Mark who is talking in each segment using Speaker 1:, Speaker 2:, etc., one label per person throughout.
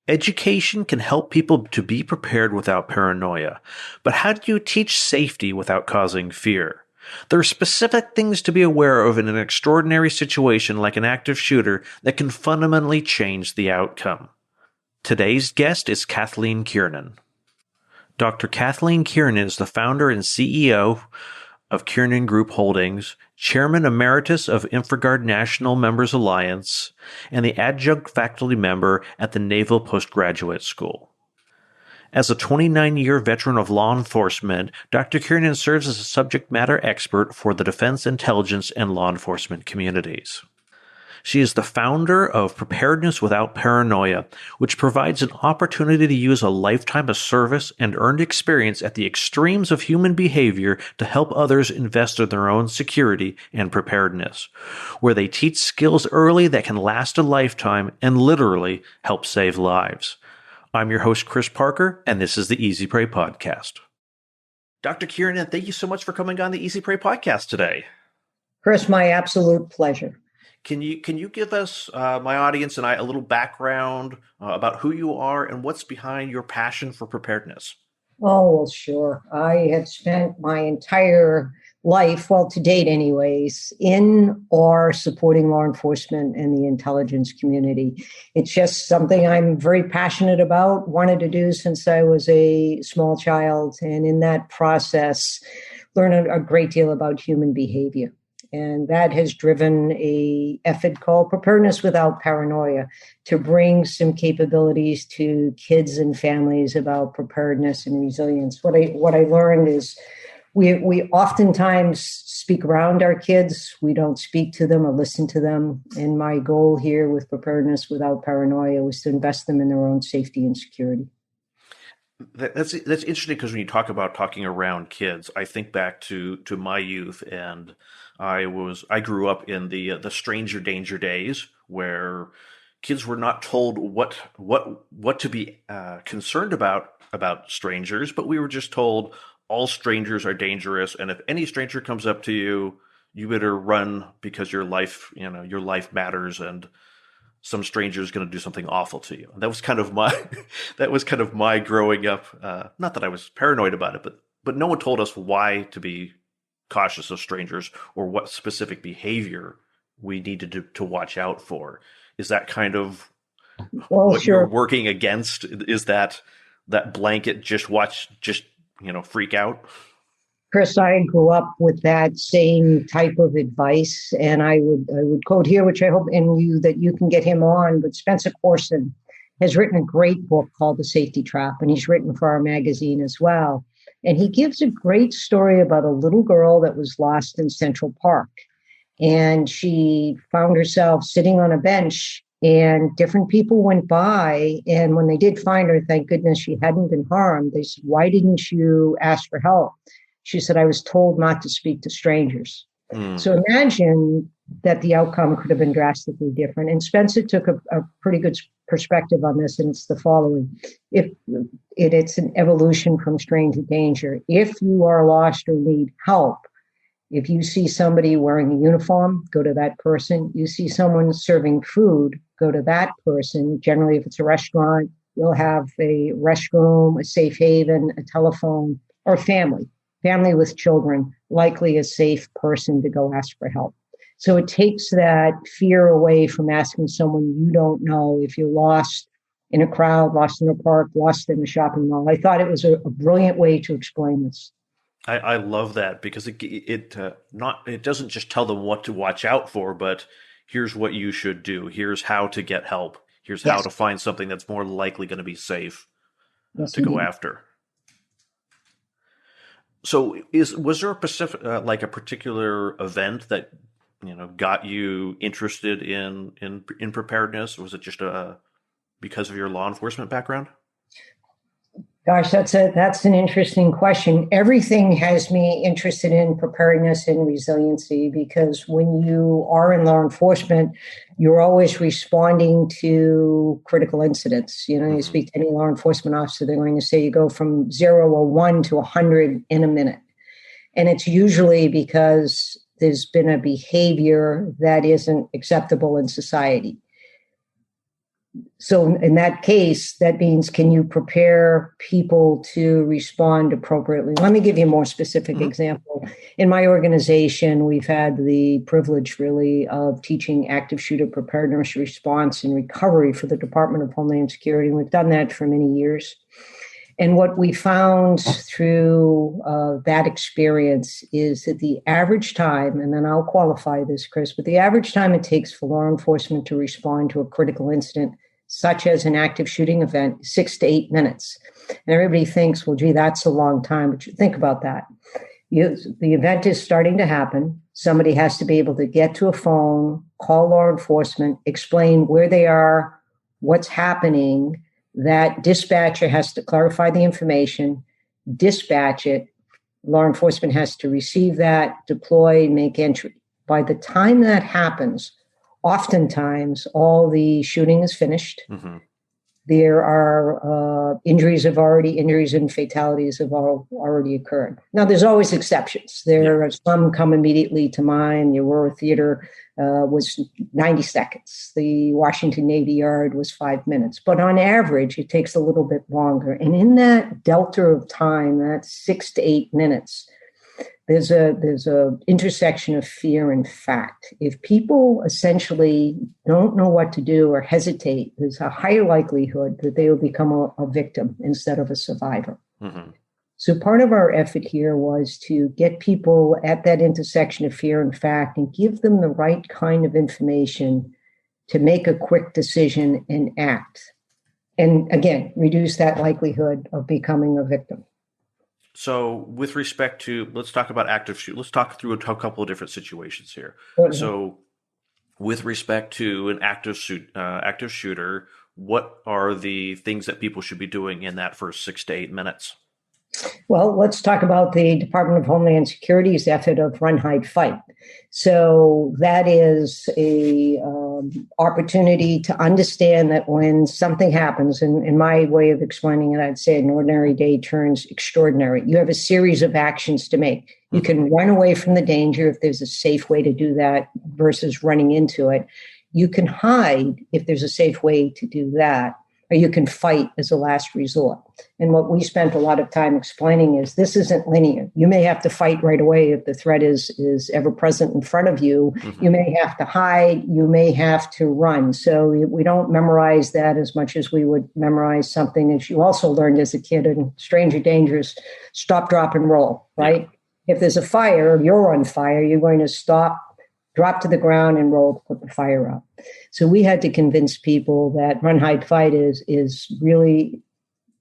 Speaker 1: Education can help people to be prepared without paranoia, but how do you teach safety without causing fear? There are specific things to be aware of in an extraordinary situation like an active shooter that can fundamentally change the outcome. Today's guest is Kathleen Kiernan. Dr. Kathleen Kiernan is the founder and CEO of Kiernan Group Holdings, Chairman Emeritus of InfraGard National Members Alliance, and the adjunct faculty member at the Naval Postgraduate School. As a 29-year veteran of law enforcement, Dr. Kiernan serves as a subject matter expert for the defense, intelligence, and law enforcement communities. She is the founder of Preparedness Without Paranoia, which provides an opportunity to use a lifetime of service and earned experience at the extremes of human behavior to help others invest in their own security and preparedness, where they teach skills early that can last a lifetime and literally help save lives. I'm your host, Chris Parker, and this is the Easy Prey Podcast. Dr. Kiernan, thank you so much for coming on the Easy Prey Podcast today.
Speaker 2: Chris, my absolute pleasure.
Speaker 1: Can you give us, my audience and I, a little background about who you are and what's behind your passion for preparedness?
Speaker 2: Oh, well, sure. I had spent my entire life, well, to date anyways, in or supporting law enforcement and the intelligence community. It's just something I'm very passionate about, wanted to do since I was a small child, and in that process, learned a great deal about human behavior. And that has driven an effort called Preparedness Without Paranoia to bring some capabilities to kids and families about preparedness and resilience. What I learned is we oftentimes speak around our kids. We don't speak to them or listen to them. And my goal here with Preparedness Without Paranoia was to invest them in their own safety and security.
Speaker 1: That's interesting, because when you talk about talking around kids, I think back to my youth, and I grew up in the stranger danger days where kids were not told what to be concerned about strangers, but we were just told all strangers are dangerous, and if any stranger comes up to you, you better run because your life matters, and some stranger is going to do something awful to you. That was kind of my growing up. Not that I was paranoid about it, but no one told us why to be cautious of strangers or what specific behavior we needed to watch out for. Is that kind of what
Speaker 2: Sure.
Speaker 1: you're working against? Is that blanket freak out?
Speaker 2: Chris, I grew up with that same type of advice, and I would quote here, which I hope that you can get him on. But Spencer Corson has written a great book called The Safety Trap, and he's written for our magazine as well. And he gives a great story about a little girl that was lost in Central Park, and she found herself sitting on a bench, and different people went by, and when they did find her, thank goodness she hadn't been harmed. They said, "Why didn't you ask for help?" She said, "I was told not to speak to strangers." So imagine that the outcome could have been drastically different. And Spencer took a pretty good perspective on this, and it's the following. It's an evolution from stranger danger. If you are lost or need help, if you see somebody wearing a uniform, go to that person. You see someone serving food, go to that person. Generally, if it's a restaurant, you'll have a restroom, a safe haven, a telephone, or family with children, likely a safe person to go ask for help. So it takes that fear away from asking someone you don't know if you're lost in a crowd, lost in a park, lost in a shopping mall. I thought it was a brilliant way to explain this.
Speaker 1: I love that, because it doesn't just tell them what to watch out for, but here's what you should do. Here's how to get help. Here's how to find something that's more likely going to be safe to go after. So was there a particular event that got you interested in preparedness, or was it just because of your law enforcement background?
Speaker 2: Gosh, that's an interesting question. Everything has me interested in preparedness and resiliency, because when you are in law enforcement, you're always responding to critical incidents. You speak to any law enforcement officer, they're going to say you go from 0 or 1 to 100 in a minute. And it's usually because there's been a behavior that isn't acceptable in society. So in that case, that means, can you prepare people to respond appropriately? Let me give you a more specific example. In my organization, we've had the privilege really of teaching active shooter preparedness, response, and recovery for the Department of Homeland Security. And we've done that for many years. And what we found through that experience is that the average time, and then I'll qualify this, Chris, but the average time it takes for law enforcement to respond to a critical incident, such as an active shooting event, 6 to 8 minutes. And everybody thinks, well, gee, that's a long time. But you think about that. The event is starting to happen. Somebody has to be able to get to a phone, call law enforcement, explain where they are, what's happening. That dispatcher has to clarify the information, dispatch it. Law enforcement has to receive that, deploy, make entry. By the time that happens, oftentimes all the shooting is finished. Mm-hmm. There are injuries and fatalities have already occurred. Now, there's always exceptions. There are some come immediately to mind. The Aurora Theater was 90 seconds. The Washington Navy Yard was 5 minutes. But on average, it takes a little bit longer. And in that delta of time, that's 6 to 8 minutes, there's a intersection of fear and fact. If people essentially don't know what to do or hesitate, there's a higher likelihood that they will become a victim instead of a survivor. Mm-hmm. So part of our effort here was to get people at that intersection of fear and fact and give them the right kind of information to make a quick decision and act. And again, reduce that likelihood of becoming a victim.
Speaker 1: So with respect to, let's talk about active shoot. Let's talk through a couple of different situations here. Mm-hmm. So with respect to an active shooter, what are the things that people should be doing in that first 6 to 8 minutes?
Speaker 2: Well, let's talk about the Department of Homeland Security's effort of run, hide, fight. So that is a opportunity to understand that when something happens, and in my way of explaining it, I'd say an ordinary day turns extraordinary. You have a series of actions to make. You can run away from the danger if there's a safe way to do that versus running into it. You can hide if there's a safe way to do that. Or you can fight as a last resort. And what we spent a lot of time explaining is this isn't linear. You may have to fight right away if the threat is ever present in front of you. Mm-hmm. You may have to hide. You may have to run. So we don't memorize that as much as we would memorize something, as you also learned as a kid in Stranger Dangers, stop, drop, and roll, right? Yeah. If there's a fire, you're on fire, you're going to stop, drop to the ground, and roll to put the fire out. So we had to convince people that run, hide, fight is really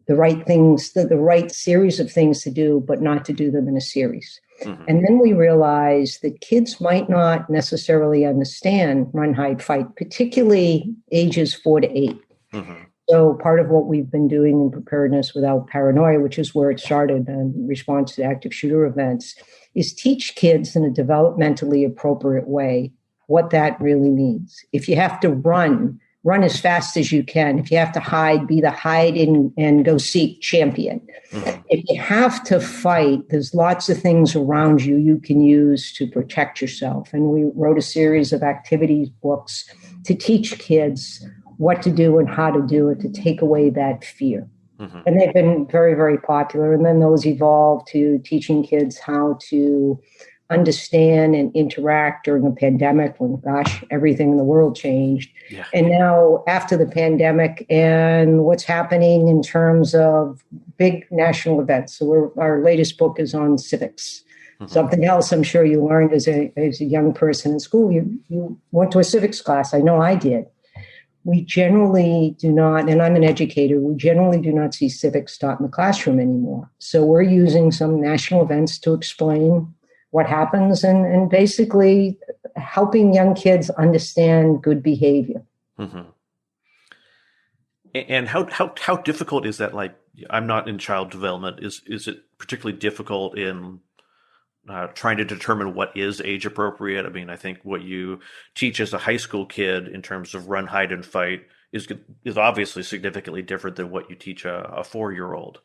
Speaker 2: the right things, the right series of things to do, but not to do them in a series. Mm-hmm. And then we realized that kids might not necessarily understand run, hide, fight, particularly ages 4 to 8. Mm-hmm. So part of what we've been doing in Preparedness Without Paranoia, which is where it started in response to active shooter events, is teach kids in a developmentally appropriate way what that really means. If you have to run as fast as you can. If you have to hide, be the hide and go seek champion. Mm-hmm. If you have to fight, there's lots of things around you can use to protect yourself. And we wrote a series of activities books to teach kids what to do and how to do it, to take away that fear. Mm-hmm. And they've been very, very popular. And then those evolved to teaching kids how to understand and interact during a pandemic when, gosh, everything in the world changed. Yeah. And now after the pandemic and what's happening in terms of big national events. So our latest book is on civics. Mm-hmm. Something else I'm sure you learned as a young person in school. You went to a civics class. I know I did. We generally do not, and I'm an educator, we generally do not see civics taught in the classroom anymore. So we're using some national events to explain what happens and basically helping young kids understand good behavior. Mm-hmm.
Speaker 1: And how difficult is that? Like, I'm not in child development. Is it particularly difficult in trying to determine what is age appropriate? I mean, I think what you teach as a high school kid in terms of run, hide, and fight is obviously significantly different than what you teach a 4-year-old.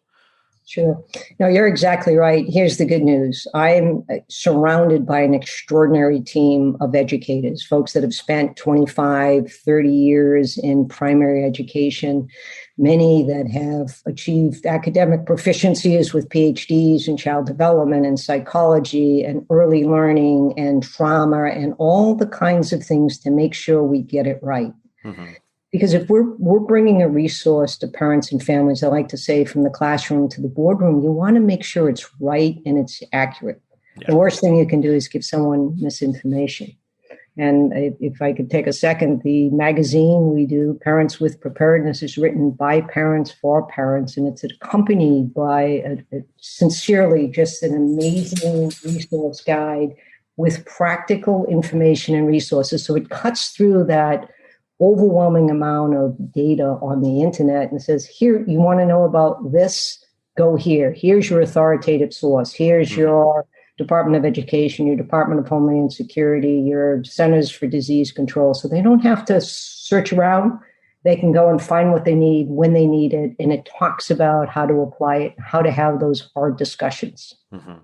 Speaker 2: Sure. No, you're exactly right. Here's the good news. I'm surrounded by an extraordinary team of educators, folks that have spent 25, 30 years in primary education, many that have achieved academic proficiencies with PhDs in child development and psychology and early learning and trauma and all the kinds of things to make sure we get it right. Mm-hmm. Because if we're bringing a resource to parents and families, I like to say from the classroom to the boardroom, you want to make sure it's right and it's accurate. Yeah. The worst thing you can do is give someone misinformation. And if I could take a second, the magazine we do, Parents with Preparedness, is written by parents for parents, and it's accompanied by sincerely just an amazing resource guide with practical information and resources. So it cuts through that overwhelming amount of data on the internet and says, here, you want to know about this? Go here. Here's your authoritative source. Here's your Department of Education, your Department of Homeland Security, your Centers for Disease Control. So they don't have to search around. They can go and find what they need when they need it. And it talks about how to apply it, how to have those hard discussions.
Speaker 1: Mm-hmm.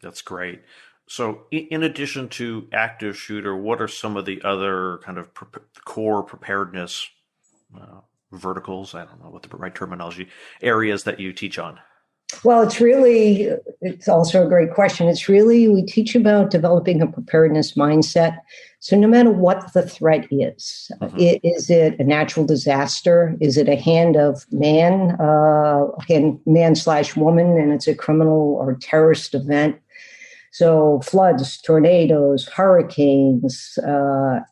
Speaker 1: That's great. So in addition to active shooter, what are some of the other kind of core preparedness verticals? I don't know what the right terminology, areas that you teach on.
Speaker 2: Well, it's also a great question. We teach about developing a preparedness mindset. So no matter what the threat is, is it a natural disaster? Is it a hand of man, man/woman, and it's a criminal or terrorist event? So floods, tornadoes, hurricanes,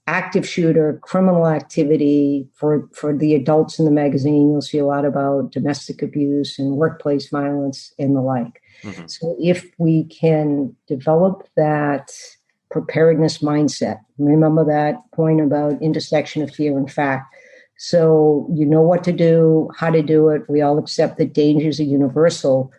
Speaker 2: active shooter, criminal activity. For the adults in the magazine, you'll see a lot about domestic abuse and workplace violence and the like. Mm-hmm. So if we can develop that preparedness mindset, remember that point about intersection of fear and fact. So you know what to do, how to do it. We all accept that dangers are universal.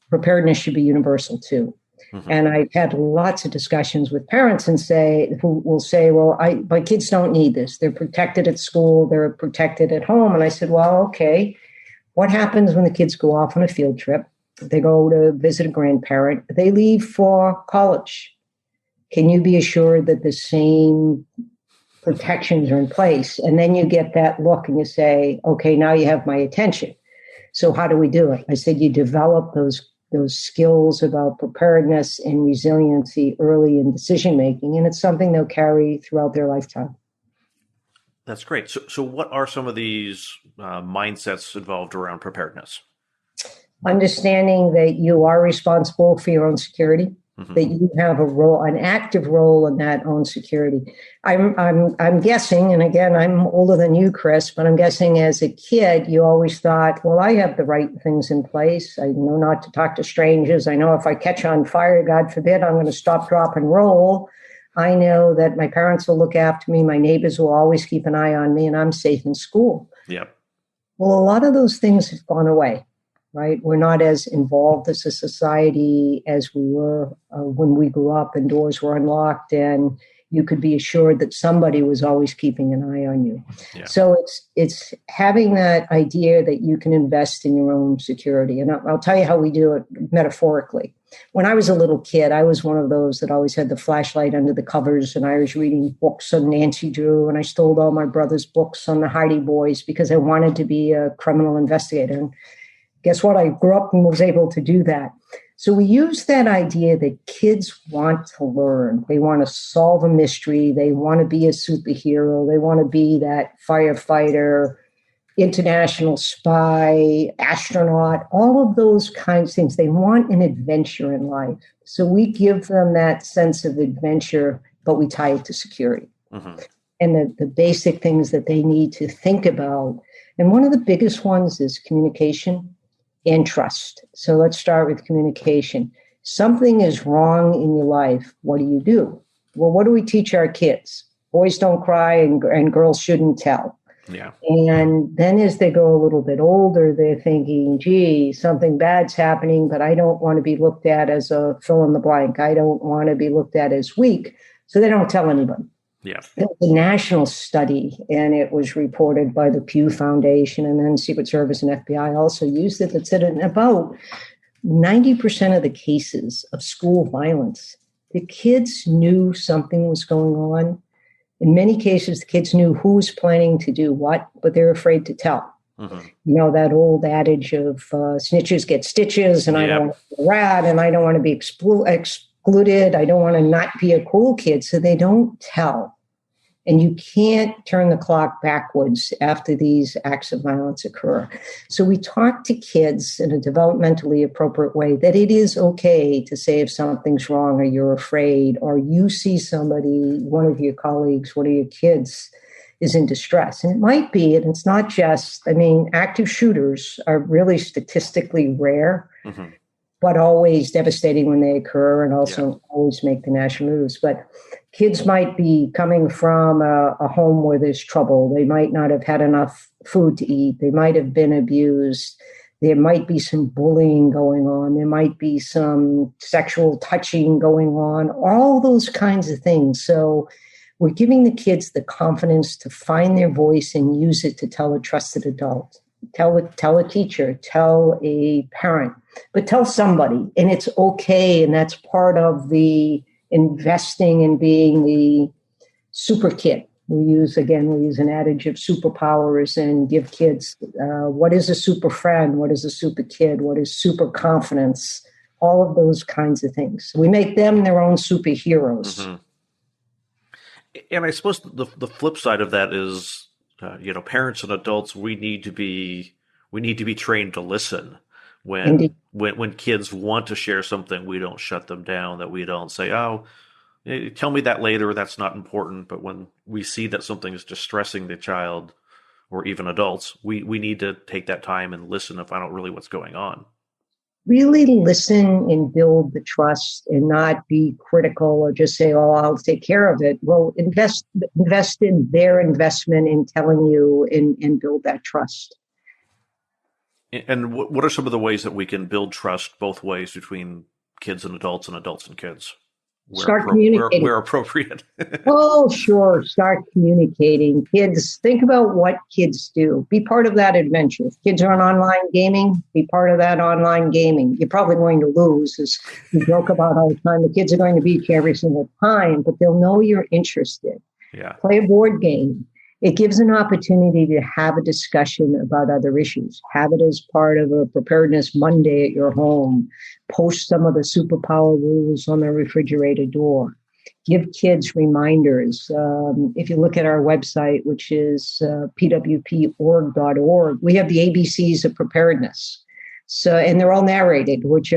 Speaker 2: Preparedness should be universal too. Mm-hmm. And I've had lots of discussions with parents who will say, well, my kids don't need this. They're protected at school. They're protected at home. And I said, well, okay, what happens when the kids go off on a field trip? They go to visit a grandparent. They leave for college. Can you be assured that the same protections are in place? And then you get that look and you say, okay, now you have my attention. So how do we do it? I said, you develop those skills about preparedness and resiliency early in decision-making, and it's something they'll carry throughout their lifetime.
Speaker 1: That's great. So what are some of these mindsets involved around preparedness? Understanding
Speaker 2: that you are responsible for your own security, that you have an active role in that own security. I'm guessing, and again, I'm older than you, Chris, but I'm guessing as a kid, you always thought, well, I have the right things in place. I know not to talk to strangers. I know if I catch on fire, God forbid, I'm going to stop, drop, and roll. I know that my parents will look after me. My neighbors will always keep an eye on me, and I'm safe in school.
Speaker 1: Yep.
Speaker 2: Well, a lot of those things have gone away. Right? We're not as involved as a society as we were when we grew up and doors were unlocked and you could be assured that somebody was always keeping an eye on you. Yeah. So it's having that idea that you can invest in your own security. And I'll tell you how we do it metaphorically. When I was a little kid, I was one of those that always had the flashlight under the covers, and I was reading books on Nancy Drew, and I stole all my brother's books on the Hardy Boys because I wanted to be a criminal investigator. And guess what? I grew up and was able to do that. So we use that idea that kids want to learn. They want to solve a mystery. They want to be a superhero. They want to be that firefighter, international spy, astronaut, all of those kinds of things. They want an adventure in life. So we give them that sense of adventure, but we tie it to security. Mm-hmm. And the basic things that they need to think about. And one of the biggest ones is communication and trust. So let's start with communication. Something is wrong in your life. What do you do? Well, what do we teach our kids? Boys don't cry and girls shouldn't tell.
Speaker 1: Yeah.
Speaker 2: And then as they go a little bit older, they're thinking, gee, something bad's happening, but I don't want to be looked at as a fill in the blank. I don't want to be looked at as weak. So they don't tell anybody.
Speaker 1: Yeah.
Speaker 2: It was a national study, and it was reported by the Pew Foundation, and then Secret Service and FBI also used it. That said, in about 90% of the cases of school violence, the kids knew something was going on. In many cases, the kids knew who was planning to do what, but they're afraid to tell.
Speaker 1: Mm-hmm.
Speaker 2: You know, that old adage of snitches get stitches, and I don't want to be a rat, and I don't want to be excluded. I don't want to not be a cool kid. So they don't tell. And you can't turn the clock backwards after these acts of violence occur. So we talk to kids in a developmentally appropriate way that it is okay to say if something's wrong or you're afraid or you see somebody, one of your colleagues, one of your kids is in distress. And it might be, and it's not just, I mean, active shooters are really statistically rare, but always devastating when they occur and also always make the national news. But kids might be coming from a home where there's trouble. They might not have had enough food to eat. They might have been abused. There might be some bullying going on. There might be some sexual touching going on, all those kinds of things. So we're giving the kids the confidence to find their voice and use it to tell a trusted adult. Tell a teacher, tell a parent, but tell somebody. And it's okay. And that's part of the investing in being the super kid. We use an adage of superpowers and give kids what is a super friend, what is a super kid, what is super confidence, all of those kinds of things. We make them their own superheroes.
Speaker 1: Mm-hmm. And I suppose the flip side of that is, parents and adults, we need to be trained to listen. When kids want to share something, we don't shut them down. That we don't say, "Oh, tell me that later. That's not important." But when we see that something is distressing the child, or even adults, we need to take that time and listen and find out really what's going on.
Speaker 2: Really listen and build the trust and not be critical or just say, "Oh, I'll take care of it." Well, invest in their investment in telling you and build that trust.
Speaker 1: And what are some of the ways that we can build trust both ways between kids and adults and kids?
Speaker 2: Start communicating.
Speaker 1: Where appropriate.
Speaker 2: Oh, sure. Start communicating. Kids, think about what kids do. Be part of that adventure. If kids are on online gaming, be part of that online gaming. You're probably going to lose, as we joke about all the time. The kids are going to beat you every single time, but they'll know you're interested.
Speaker 1: Yeah.
Speaker 2: Play a board game. It gives an opportunity to have a discussion about other issues. Have it as part of a Preparedness Monday at your home. Post some of the superpower rules on the refrigerator door. Give kids reminders. If you look at our website, which is pwporg.org, we have the ABCs of preparedness. So, and they're all narrated, which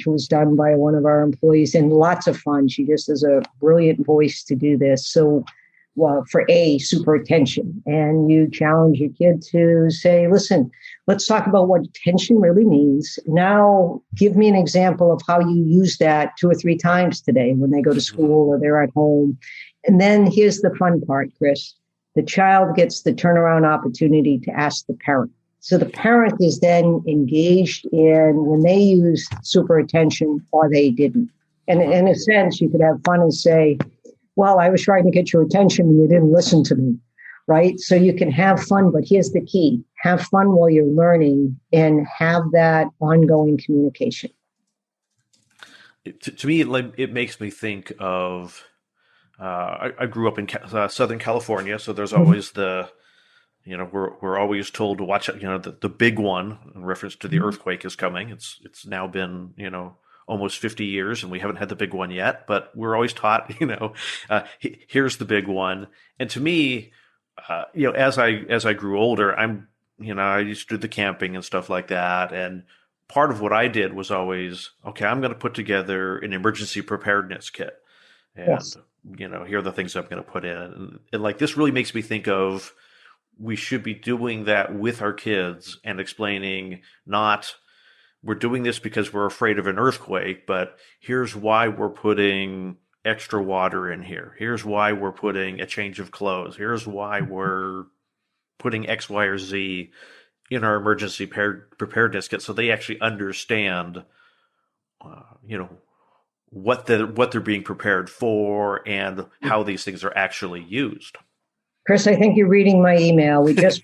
Speaker 2: was done by one of our employees, and lots of fun. She just has a brilliant voice to do this. So, for super attention, and you challenge your kid to say, "Listen, let's talk about what attention really means. Now, give me an example of how you use that 2 or 3 times today when they go to school or they're at home." And then here's the fun part, Chris. The child gets the turnaround opportunity to ask the parent. So the parent is then engaged in when they use super attention or they didn't. And in a sense, you could have fun and say, "Well, I was trying to get your attention and you didn't listen to me," right? So you can have fun, but here's the key. Have fun while you're learning and have that ongoing communication.
Speaker 1: To me, it makes me think of, I grew up in Southern California, so there's always we're always told to watch out, the big one in reference to the earthquake is coming. It's now been, almost 50 years and we haven't had the big one yet, but we're always taught, here's the big one. And to me, as I grew older, I used to do the camping and stuff like that. And part of what I did was always, okay, I'm going to put together an emergency preparedness kit. And,
Speaker 2: yes.
Speaker 1: Here are the things I'm going to put in. And like, this really makes me think of, we should be doing that with our kids and explaining not, we're doing this because we're afraid of an earthquake, but here's why we're putting extra water in here. Here's why we're putting a change of clothes. Here's why we're putting X, Y, or Z in our emergency preparedness kit, so they actually understand, what they're being prepared for and how these things are actually used.
Speaker 2: Chris, I think you're reading my email. We just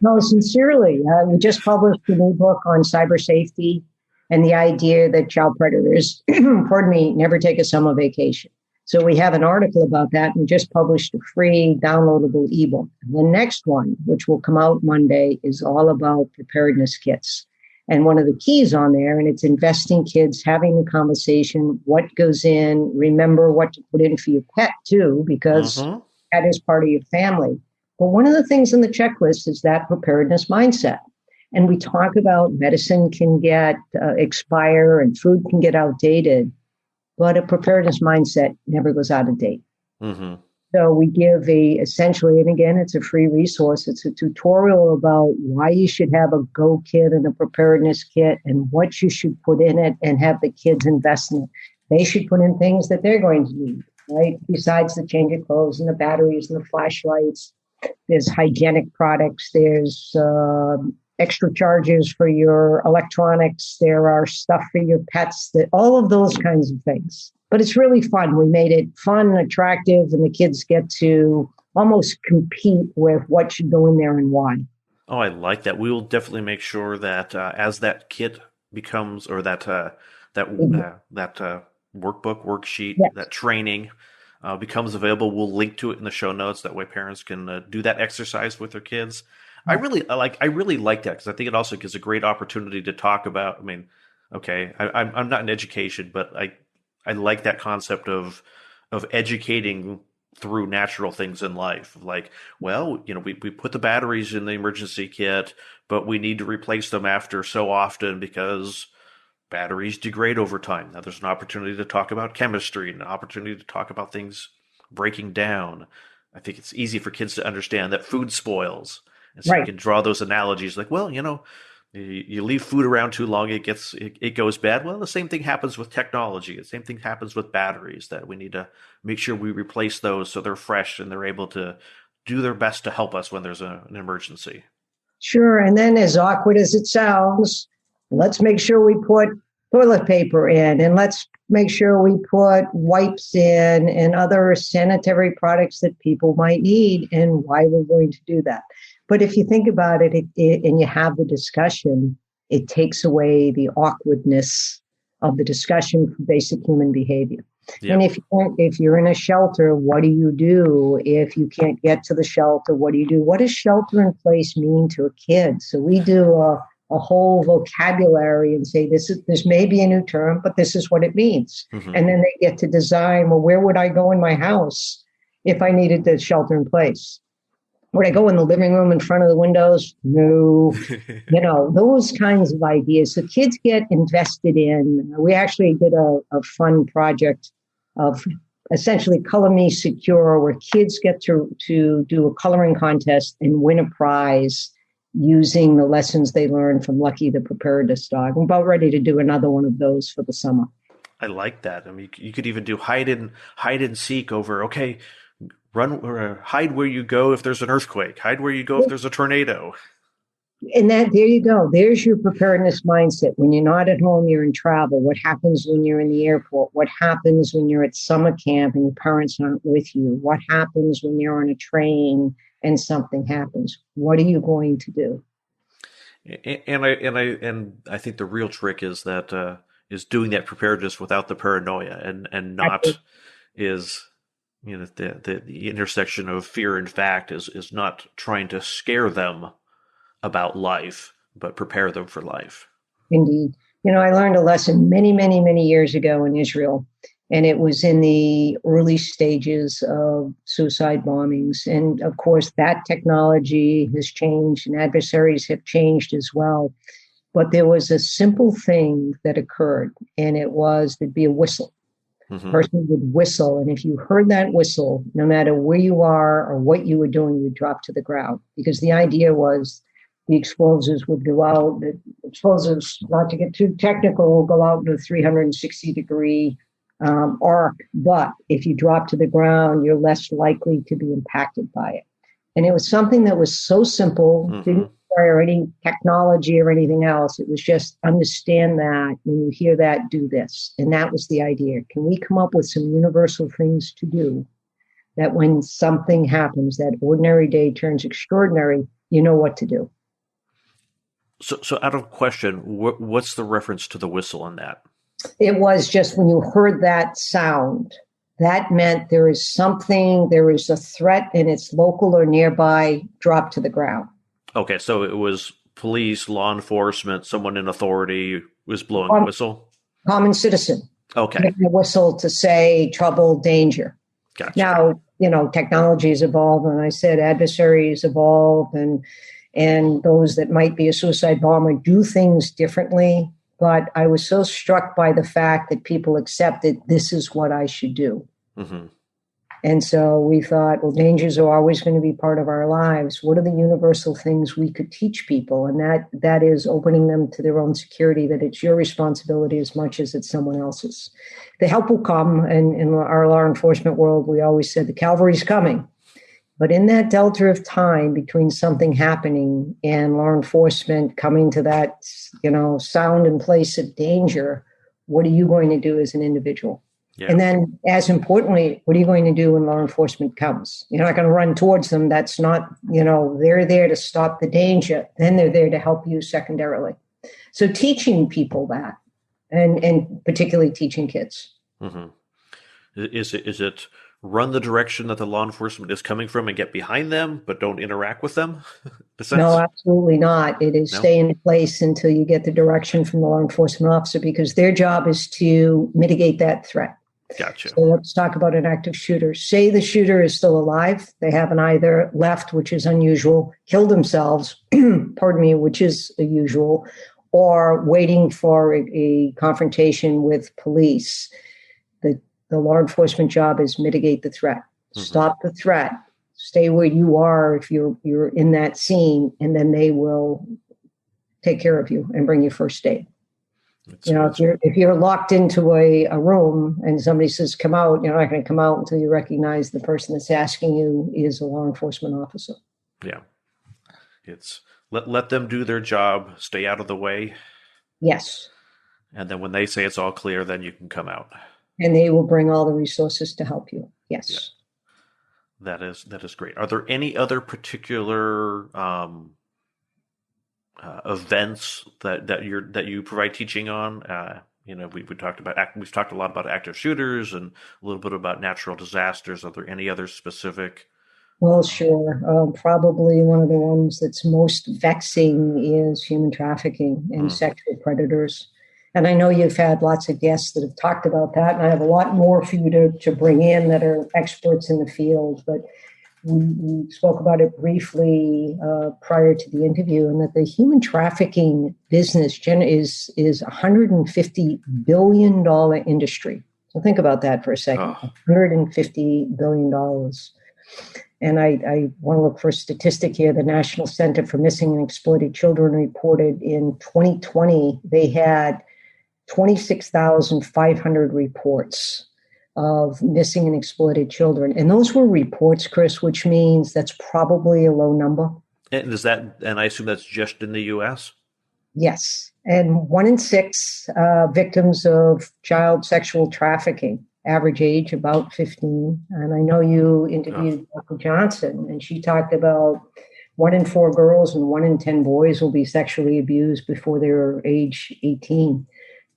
Speaker 2: no, sincerely, we just published a new book on cyber safety and the idea that child predators, pardon me, never take a summer vacation. So we have an article about that. We just published a free downloadable ebook. The next one, which will come out Monday, is all about preparedness kits. And one of the keys on there, and it's investing kids, having the conversation, what goes in, remember what to put in for your pet too, because that is part of your family. But one of the things in the checklist is that preparedness mindset. And we talk about medicine can get expire and food can get outdated, but a preparedness mindset never goes out of date. So we give essentially, and again, it's a free resource. It's a tutorial about why you should have a go kit and a preparedness kit and what you should put in it and have the kids invest in it. They should put in things that they're going to need, right? Besides the change of clothes and the batteries and the flashlights, there's hygienic products, there's extra charges for your electronics, there are stuff for your pets, all of those kinds of things. But it's really fun. We made it fun, attractive, and the kids get to almost compete with what should go in there and why.
Speaker 1: Oh, I like that. We will definitely make sure that as that kit becomes, or that workbook, worksheet, that training becomes available, we'll link to it in the show notes. That way, parents can do that exercise with their kids. I really like that because I think it also gives a great opportunity to talk about. I mean, okay, I'm not in education, but I like that concept of educating through natural things in life. Like, well, we put the batteries in the emergency kit, but we need to replace them after so often because batteries degrade over time. Now there's an opportunity to talk about chemistry and an opportunity to talk about things breaking down. I think it's easy for kids to understand that food spoils. And so you can draw those analogies like, well, you leave food around too long, it goes bad. Well, the same thing happens with technology. The same thing happens with batteries, that we need to make sure we replace those so they're fresh and they're able to do their best to help us when there's an emergency.
Speaker 2: Sure. And then, as awkward as it sounds, let's make sure we put toilet paper in, and let's make sure we put wipes in and other sanitary products that people might need, and why we're going to do that. But if you think about it, and you have the discussion, it takes away the awkwardness of the discussion for basic human behavior. Yeah. And if you're in a shelter, what do you do? If you can't get to the shelter, what do you do? What does shelter in place mean to a kid? So we do a whole vocabulary and say, this may be a new term, but this is what it means. And then they get to design, well, where would I go in my house if I needed to shelter in place? Would I go in the living room in front of the windows? No. Those kinds of ideas. So kids get invested in. We actually did a fun project of essentially Color Me Secure, where kids get to do a coloring contest and win a prize using the lessons they learned from Lucky the Preparedness dog. I'm about ready to do another one of those for the summer.
Speaker 1: I like that. I mean, you could even do hide and seek over, okay, run or hide where you go if there's an earthquake. Hide where you go if there's a tornado.
Speaker 2: And there you go. There's your preparedness mindset. When you're not at home, you're in travel. What happens when you're in the airport? What happens when you're at summer camp and your parents aren't with you? What happens when you're on a train and something happens? What are you going to do?
Speaker 1: And I think the real trick is that is doing that preparedness without the paranoia, and not is. The intersection of fear and fact is not trying to scare them about life, but prepare them for life.
Speaker 2: Indeed. I learned a lesson many, many, many years ago in Israel, and it was in the early stages of suicide bombings. And of course, that technology has changed and adversaries have changed as well. But there was a simple thing that occurred, and it was there'd be a whistle. Person would whistle, and if you heard that whistle, no matter where you are or what you were doing, you'd drop to the ground, because the idea was the explosives would go out. The explosives, not to get too technical, will go out in a 360-degree arc, but if you drop to the ground, you're less likely to be impacted by it. And it was something that was so simple, didn't require any technology or anything else. It was just understand that when you hear that, do this. And that was the idea. Can we come up with some universal things to do that when something happens, that ordinary day turns extraordinary, you know what to do?
Speaker 1: So out of question, what's the reference to the whistle in that?
Speaker 2: It was just when you heard that sound, that meant there is something, there is a threat and it's local or nearby, drop to the ground.
Speaker 1: Okay, so it was police, law enforcement, someone in authority was blowing a whistle?
Speaker 2: Common citizen.
Speaker 1: Okay.
Speaker 2: Making a whistle to say trouble, danger.
Speaker 1: Gotcha.
Speaker 2: Now, technologies evolve, and I said adversaries evolve, and those that might be a suicide bomber do things differently. But I was so struck by the fact that people accepted this is what I should do.
Speaker 1: Mm-hmm.
Speaker 2: And so we thought, well, dangers are always going to be part of our lives. What are the universal things we could teach people? And that is opening them to their own security, that it's your responsibility as much as it's someone else's. The help will come. And in our law enforcement world, we always said the cavalry's coming. But in that delta of time between something happening and law enforcement coming to that, sound and place of danger, what are you going to do as an individual? Yeah. And then, as importantly, what are you going to do when law enforcement comes? You're not going to run towards them. That's not, they're there to stop the danger. Then they're there to help you secondarily. So teaching people that, and particularly teaching kids.
Speaker 1: Mm-hmm. Is it run the direction that the law enforcement is coming from and get behind them, but don't interact with them?
Speaker 2: No, absolutely not. It is stay in place until you get the direction from the law enforcement officer, because their job is to mitigate that threat.
Speaker 1: Gotcha.
Speaker 2: So let's talk about an active shooter. Say the shooter is still alive. They haven't either left, which is unusual, killed themselves, pardon me, which is usual, or waiting for a confrontation with police. The law enforcement job is mitigate the threat. Mm-hmm. Stop the threat. Stay where you are if you're in that scene, and then they will take care of you and bring you first aid. If you're locked into a room and somebody says, come out, you're not going to come out until you recognize the person that's asking you is a law enforcement officer.
Speaker 1: Yeah. It's let them do their job, stay out of the way.
Speaker 2: Yes.
Speaker 1: And then when they say it's all clear, then you can come out. And
Speaker 2: they will bring all the resources to help you. Yes.
Speaker 1: Yeah. That is great. Are there any other particular events that you provide teaching on? We've talked a lot about active shooters and a little bit about natural disasters. Are there any other specific?
Speaker 2: Well, sure. Probably one of the ones that's most vexing is human trafficking and sexual predators. And I know you've had lots of guests that have talked about that, and I have a lot more for you to bring in that are experts in the field. But we spoke about it briefly prior to the interview, and that the human trafficking business is a $150 billion industry. So think about that for a second, $150 billion. And I want to look for a statistic here. The National Center for Missing and Exploited Children reported in 2020, they had 26,500 reports of missing and exploited children. And those were reports, Chris, which means that's probably a low number.
Speaker 1: And I assume that's just in the U.S.?
Speaker 2: Yes. And 1 in 6 victims of child sexual trafficking, average age about 15. And I know you interviewed Dr. Johnson, and she talked about 1 in 4 girls and 1 in 10 boys will be sexually abused before they're age 18.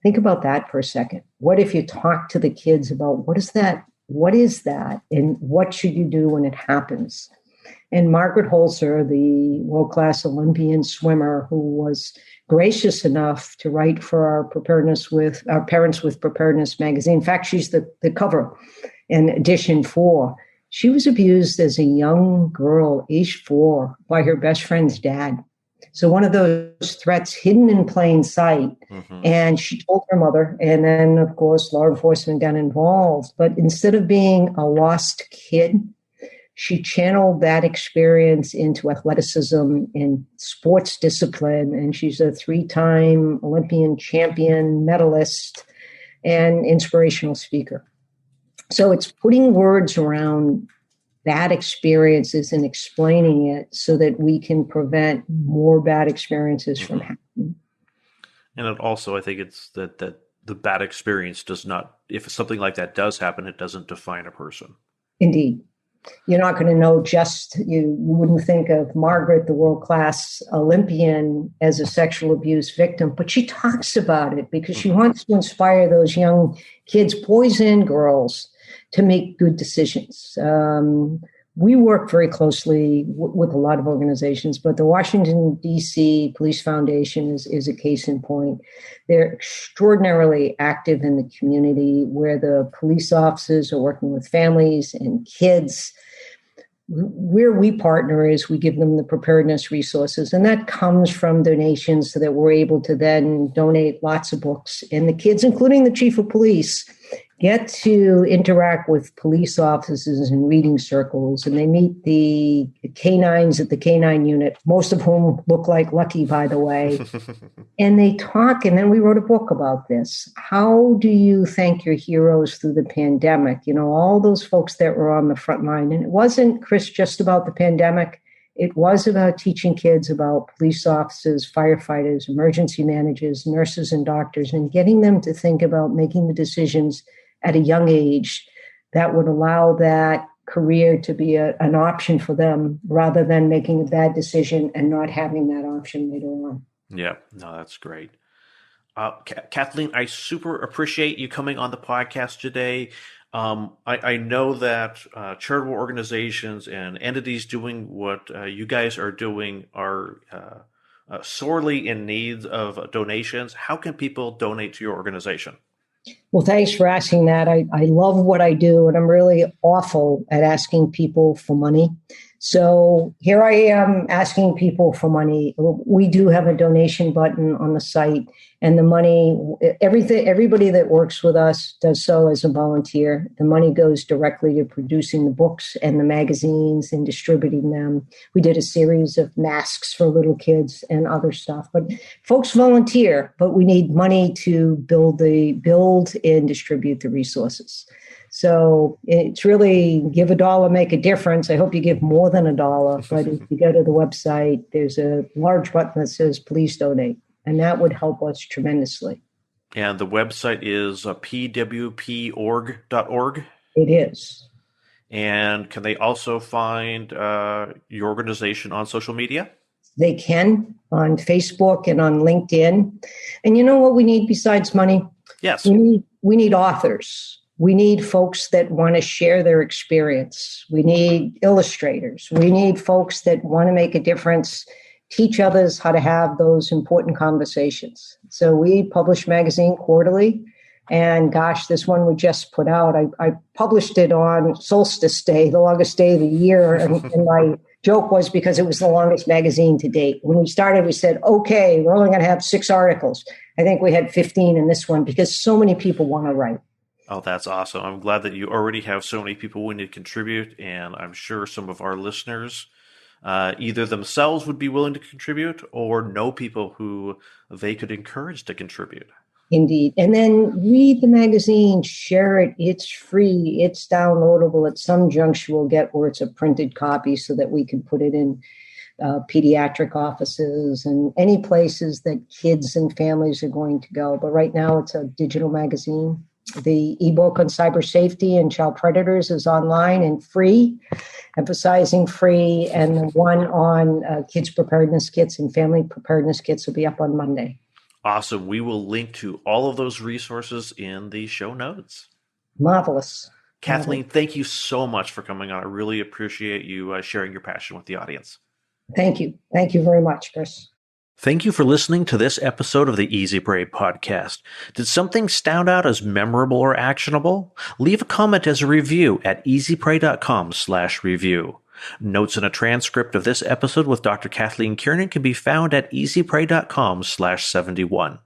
Speaker 2: Think about that for a second. What if you talk to the kids about what is that, and what should you do when it happens? And Margaret Holzer, the world-class Olympian swimmer who was gracious enough to write for our Parents with Preparedness magazine. In fact, she's the cover in edition 4. She was abused as a young girl, age 4, by her best friend's dad. So one of those threats hidden in plain sight. Mm-hmm. And she told her mother, and then, of course, law enforcement got involved. But instead of being a lost kid, she channeled that experience into athleticism and sports discipline. And she's a 3-time Olympian champion, medalist, and inspirational speaker. So it's putting words around bad experiences and explaining it so that we can prevent more bad experiences from happening.
Speaker 1: And it also, I think it's that the bad experience does not, if something like that does happen, it doesn't define a person.
Speaker 2: Indeed. You're not going to know you wouldn't think of Margaret, the world-class Olympian, as a sexual abuse victim, but she talks about it because she wants to inspire those young kids, boys and girls, to make good decisions. We work very closely with a lot of organizations, but the Washington, D.C. Police Foundation is a case in point. They're extraordinarily active in the community where the police officers are working with families and kids. Where we partner is we give them the preparedness resources, and that comes from donations so that we're able to then donate lots of books. And the kids, including the chief of police, get to interact with police officers in reading circles, and they meet the canines at the canine unit, most of whom look like Lucky, by the way. And they talk, and then we wrote a book about this. How do you thank your heroes through the pandemic? All those folks that were on the front line. And it wasn't, Chris, just about the pandemic. It was about teaching kids about police officers, firefighters, emergency managers, nurses, and doctors, and getting them to think about making the decisions at a young age that would allow that career to be an option for them rather than making a bad decision and not having that option later on.
Speaker 1: Yeah, no, that's great. Kathleen, I super appreciate you coming on the podcast today. I know that charitable organizations and entities doing what you guys are doing are sorely in need of donations. How can people donate to your organization?
Speaker 2: Well, thanks for asking that. I love what I do, and I'm really awful at asking people for money. So here I am asking people for money. We do have a donation button on the site, and the money, everybody that works with us does so as a volunteer. The money goes directly to producing the books and the magazines and distributing them. We did a series of masks for little kids and other stuff. But folks volunteer, but we need money to build and distribute the resources. So it's really give $1, make a difference. I hope you give more than $1. But if you go to the website, there's a large button that says please donate. And that would help us tremendously.
Speaker 1: And the website is pwporg.org?
Speaker 2: It is.
Speaker 1: And can they also find your organization on social media?
Speaker 2: They can, on Facebook and on LinkedIn. And you know what we need besides money?
Speaker 1: Yes.
Speaker 2: We need authors. We need folks that want to share their experience. We need illustrators. We need folks that want to make a difference, teach others how to have those important conversations. So we publish magazine quarterly. And gosh, this one we just put out, I published it on Solstice Day, the longest day of the year. And my joke was because it was the longest magazine to date. When we started, we said, okay, we're only going to have 6 articles. I think we had 15 in this one because so many people want to write.
Speaker 1: Oh, that's awesome. I'm glad that you already have so many people willing to contribute. And I'm sure some of our listeners either themselves would be willing to contribute or know people who they could encourage to contribute.
Speaker 2: Indeed. And then read the magazine, share it. It's free. It's downloadable. At some juncture, we'll get where it's a printed copy so that we can put it in pediatric offices and any places that kids and families are going to go. But right now, it's a digital magazine. The ebook on cyber safety and child predators is online and free, emphasizing free. And the one on kids preparedness kits and family preparedness kits will be up on Monday.
Speaker 1: Awesome. We will link to all of those resources in the show notes.
Speaker 2: Marvelous.
Speaker 1: Kathleen, thank you so much for coming on. I really appreciate you sharing your passion with the audience.
Speaker 2: Thank you. Thank you very much, Chris.
Speaker 1: Thank you for listening to this episode of the Easy Pray podcast. Did something stand out as memorable or actionable? Leave a comment as a review at easypray.com/review. Notes and a transcript of this episode with Dr. Kathleen Kiernan can be found at easypray.com/71.